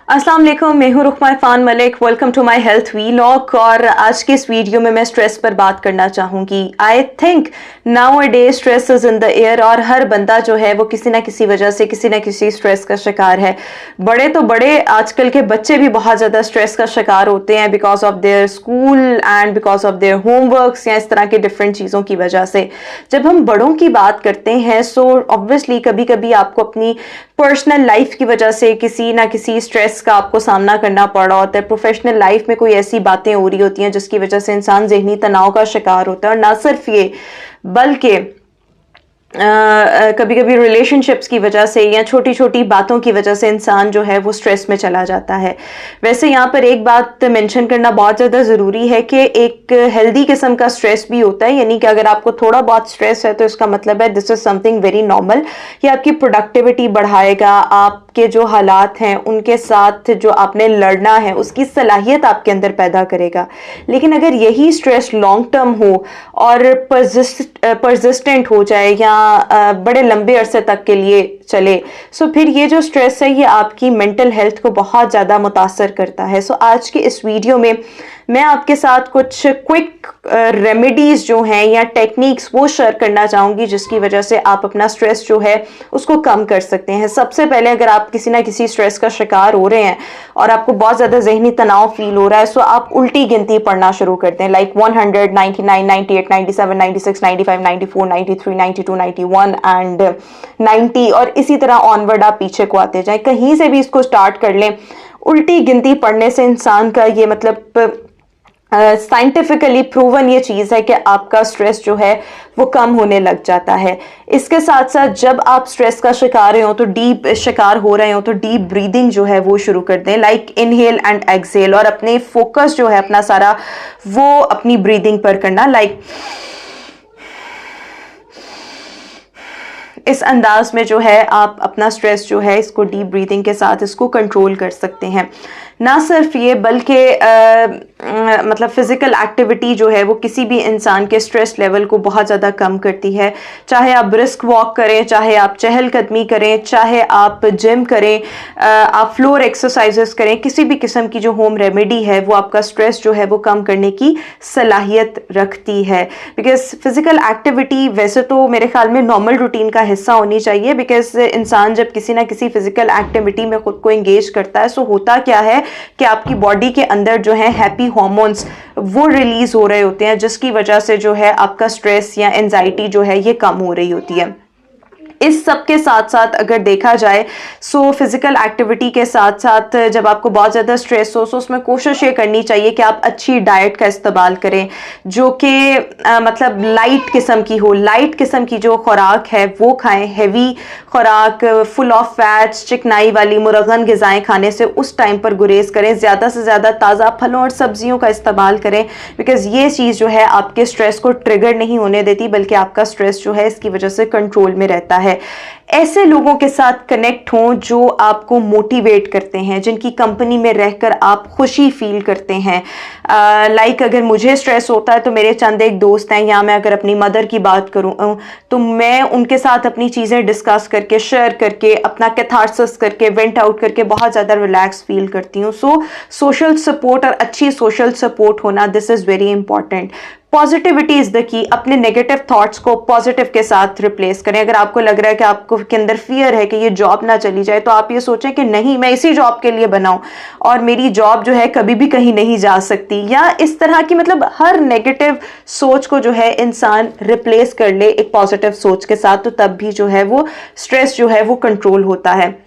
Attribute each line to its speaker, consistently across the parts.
Speaker 1: अस्सलाम वालेकुम, मैं हूं Rukhma Irfan Malik. Welcome to my health vlog. और आज के इस वीडियो में मैं स्ट्रेस पर बात करना चाहूँगी। I think now a day stress is in the air और हर बंदा जो है वो किसी ना किसी वजह से किसी ना किसी स्ट्रेस का शिकार है। बड़े तो बड़े, आजकल के बच्चे भी बहुत ज़्यादा स्ट्रेस का शिकार होते हैं because of their school and because of their homeworks या इस तरह के डिफरेंट चीज़ों की वजह से। जब हम बड़ों की बात करते हैं सो ऑब्वियसली कभी कभी आपको अपनी पर्सनल लाइफ की वजह से किसी ना किसी स्ट्रेस का आपको सामना करना पड़ रहा होता है। प्रोफेशनल लाइफ में कोई ऐसी बातें हो रही होती हैं जिसकी वजह से इंसान ज़हनी तनाव का शिकार होता है। और ना सिर्फ ये बल्कि कभी कभी रिलेशनशिप्स की वजह से या छोटी छोटी बातों की वजह से इंसान जो है वो स्ट्रेस में चला जाता है। वैसे यहाँ पर एक बात मेंशन करना बहुत ज़्यादा ज़रूरी है कि एक हेल्दी किस्म का स्ट्रेस भी होता है, यानी कि अगर आपको थोड़ा बहुत स्ट्रेस है तो इसका मतलब है this is something very normal. ये आपकी प्रोडक्टिविटी बढ़ाएगा, आपके जो हालात हैं उनके साथ जो आपने लड़ना है उसकी सलाहियत आपके अंदर पैदा करेगा। लेकिन अगर यही स्ट्रेस लॉन्ग टर्म हो और परसिस्टेंट हो जाए या बड़े लंबे अरसे तक के लिए चले, सो फिर ये जो स्ट्रेस है ये आपकी मेंटल हेल्थ को बहुत ज़्यादा मुतासर करता है। सो आज के इस वीडियो में मैं आपके साथ कुछ क्विक रेमेडीज़ जो हैं या टेक्निक्स वो शेयर करना चाहूँगी जिसकी वजह से आप अपना स्ट्रेस जो है उसको कम कर सकते हैं। सबसे पहले अगर आप किसी ना किसी स्ट्रेस का शिकार हो रहे हैं और आपको बहुत ज़्यादा जहनी तनाव फील हो रहा है, सो आप उल्टी गिनती पढ़ना शुरू करते हैं, लाइक 100, 99, 98, 97, 96, 95, 94, 93, 92, 91 एंड 90 और इसी तरह ऑनवर्ड आप पीछे को आते जाएं। कहीं से भी इसको स्टार्ट कर लें। उल्टी गिनती पढ़ने से इंसान का ये मतलब साइंटिफिकली प्रूवन ये चीज़ है कि आपका स्ट्रेस जो है वो कम होने लग जाता है। इसके साथ साथ जब आप स्ट्रेस का शिकार हो रहे हो तो डीप ब्रीदिंग जो है वो शुरू कर दें, लाइक इनहेल एंड एक्सहेल, और अपने फोकस जो है अपना सारा वो अपनी ब्रीदिंग पर करना, लाइक इस अंदाज में जो है आप अपना स्ट्रेस जो है इसको डीप ब्रीदिंग के साथ इसको कंट्रोल कर सकते हैं। ना सिर्फ ये बल्कि मतलब फिज़िकल एक्टिविटी जो है वो किसी भी इंसान के स्ट्रेस लेवल को बहुत ज़्यादा कम करती है। चाहे आप ब्रिस्क वॉक करें, चाहे आप चहलकदमी करें, चाहे आप जिम करें, आप फ्लोर एक्सरसाइजेस करें, किसी भी किस्म की जो होम रेमेडी है वो आपका स्ट्रेस जो है वो कम करने की सलाहियत रखती है। बिकॉज फिज़िकल एक्टिविटी वैसे तो मेरे ख्याल में नॉर्मल रूटीन का हिस्सा होनी चाहिए, बिकॉज इंसान जब किसी ना किसी फिज़िकल एक्टिविटी में खुद को इंगेज करता है सो होता क्या है कि आपकी बॉडी के अंदर जो है हैप्पी हार्मोन्स वो रिलीज हो रहे होते हैं, जिसकी वजह से जो है आपका स्ट्रेस या एंजाइटी जो है ये कम हो रही होती है। इस सब के साथ साथ अगर देखा जाए सो फिज़िकल एक्टिविटी के साथ साथ जब आपको बहुत ज़्यादा स्ट्रेस हो सो उसमें कोशिश ये करनी चाहिए कि आप अच्छी डाइट का इस्तेमाल करें जो कि मतलब लाइट किस्म की हो। लाइट किस्म की जो खुराक है वो खाएं। हैवी खुराक, फुल ऑफ फैट्स, चिकनाई वाली मुरगन ग़िज़ाएँ खाने से उस टाइम पर गुरेज करें। ज़्यादा से ज़्यादा ताज़ा फलों और सब्जियों का इस्तेमाल करें, बिकॉज़ ये चीज़ जो है आपके स्ट्रेस को ट्रिगर नहीं होने देती बल्कि आपका स्ट्रेस जो है इसकी वजह से कंट्रोल में रहता है। ऐसे लोगों के साथ कनेक्ट हों जो आपको मोटिवेट करते हैं, जिनकी कंपनी में रहकर आप खुशी फील करते हैं। लाइक अगर मुझे स्ट्रेस होता है तो मेरे चंद एक दोस्त हैं, या मैं अगर अपनी मदर की बात करूं तो मैं उनके साथ अपनी चीज़ें डिस्कस करके, शेयर करके, अपना कैथारसिस करके, वेंट आउट करके बहुत ज़्यादा रिलैक्स फील करती हूँ। सो सोशल सपोर्ट और अच्छी सोशल सपोर्ट होना this is very important. Positivity is the key. अपने नेगेटिव थॉट्स को पॉजिटिव के साथ रिप्लेस करें। अगर आपको लग रहा है कि आपको के अंदर फियर है कि ये जॉब ना चली जाए तो आप ये सोचें कि नहीं, मैं इसी जॉब के लिए बनाऊं और मेरी जॉब जो है कभी भी कहीं नहीं जा सकती, या इस तरह की मतलब हर नेगेटिव सोच को जो है इंसान रिप्लेस कर ले एक पॉजिटिव सोच के साथ, तो तब भी जो है वो स्ट्रेस जो है वो कंट्रोल होता है।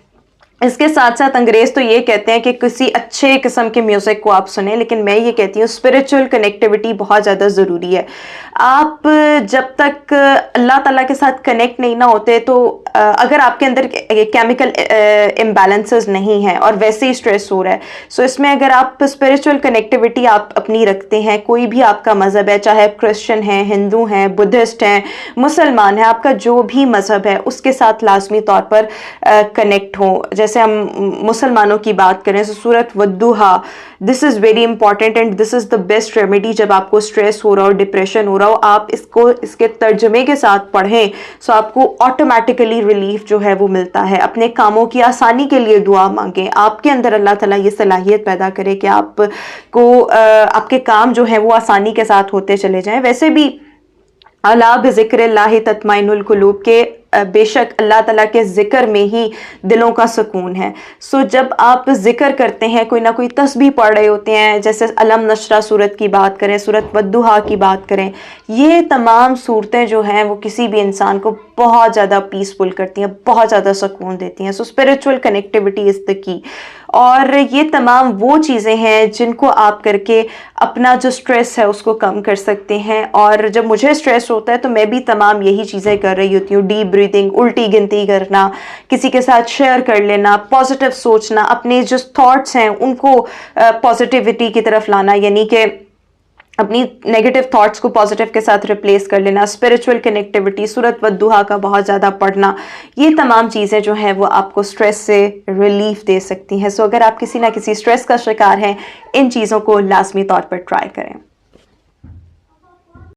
Speaker 1: इसके साथ साथ अंग्रेज तो ये कहते हैं कि किसी अच्छे किस्म के म्यूज़िक को आप सुने, लेकिन मैं ये कहती हूँ स्पिरिचुअल कनेक्टिविटी बहुत ज़्यादा ज़रूरी है। आप जब तक अल्लाह ताला के साथ कनेक्ट नहीं ना होते तो अगर आपके अंदर केमिकल इम्बैलेंसेस नहीं हैं और वैसे ही स्ट्रेस हो रहा है, सो इसमें अगर आप स्पिरिचुअल कनेक्टिविटी आप अपनी रखते हैं, कोई भी आपका मज़हब है, चाहे आप क्रिश्चियन हैं, हिंदू हैं, बुद्धिस्ट हैं, मुसलमान हैं, आपका जो भी मज़हब है उसके साथ लाजमी तौर पर कनेक्ट हो। जैसे जैसे हम मुसलमानों की बात करें तो सूरत वद्दुहा, this is very important and this is the best remedy. जब आपको स्ट्रेस हो रहा हो, डिप्रेशन हो रहा हो, आप इसको इसके तर्जमे के साथ पढ़ें तो आपको ऑटोमेटिकली रिलीफ जो है वो मिलता है। अपने कामों की आसानी के लिए दुआ मांगें, आपके अंदर अल्लाह ताला ये सलाहियत पैदा करे कि आपको आपके काम जो है वो आसानी के साथ होते चले जाएं। वैसे भी अला बिज़िक्रिल्लाहि तत्माइनुल कुलूब के बेशक अल्लाह ताला के ज़िक्र में ही दिलों का सुकून है। सो जब आप ज़िक्र करते हैं, कोई ना कोई तस्बीह पढ़ रहे होते हैं, जैसे अलम नशरा सूरत की बात करें, सूरत वद्दुहा की बात करें, ये तमाम सूरतें जो हैं वो किसी भी इंसान को बहुत ज़्यादा पीसफुल करती हैं, बहुत ज़्यादा सुकून देती हैं। सो spiritual connectivity is the key. और ये तमाम वो चीज़ें हैं जिनको आप करके अपना जो स्ट्रेस है उसको कम कर सकते हैं। और जब मुझे स्ट्रेस होता है तो मैं भी तमाम यही चीज़ें कर रही होती हूँ। डीप ब्रीदिंग, उल्टी गिनती करना, किसी के साथ शेयर कर लेना, पॉजिटिव सोचना, अपने जो थॉट्स हैं उनको पॉजिटिविटी की तरफ लाना, यानी कि अपनी नेगेटिव थॉट्स को पॉजिटिव के साथ रिप्लेस कर लेना, स्पिरिचुअल कनेक्टिविटी, सूरत वद्दुहा का बहुत ज़्यादा पढ़ना, ये तमाम चीज़ें जो हैं वो आपको स्ट्रेस से रिलीफ दे सकती हैं। सो अगर आप किसी ना किसी स्ट्रेस का शिकार हैं, इन चीज़ों को लाजमी तौर पर ट्राई करें।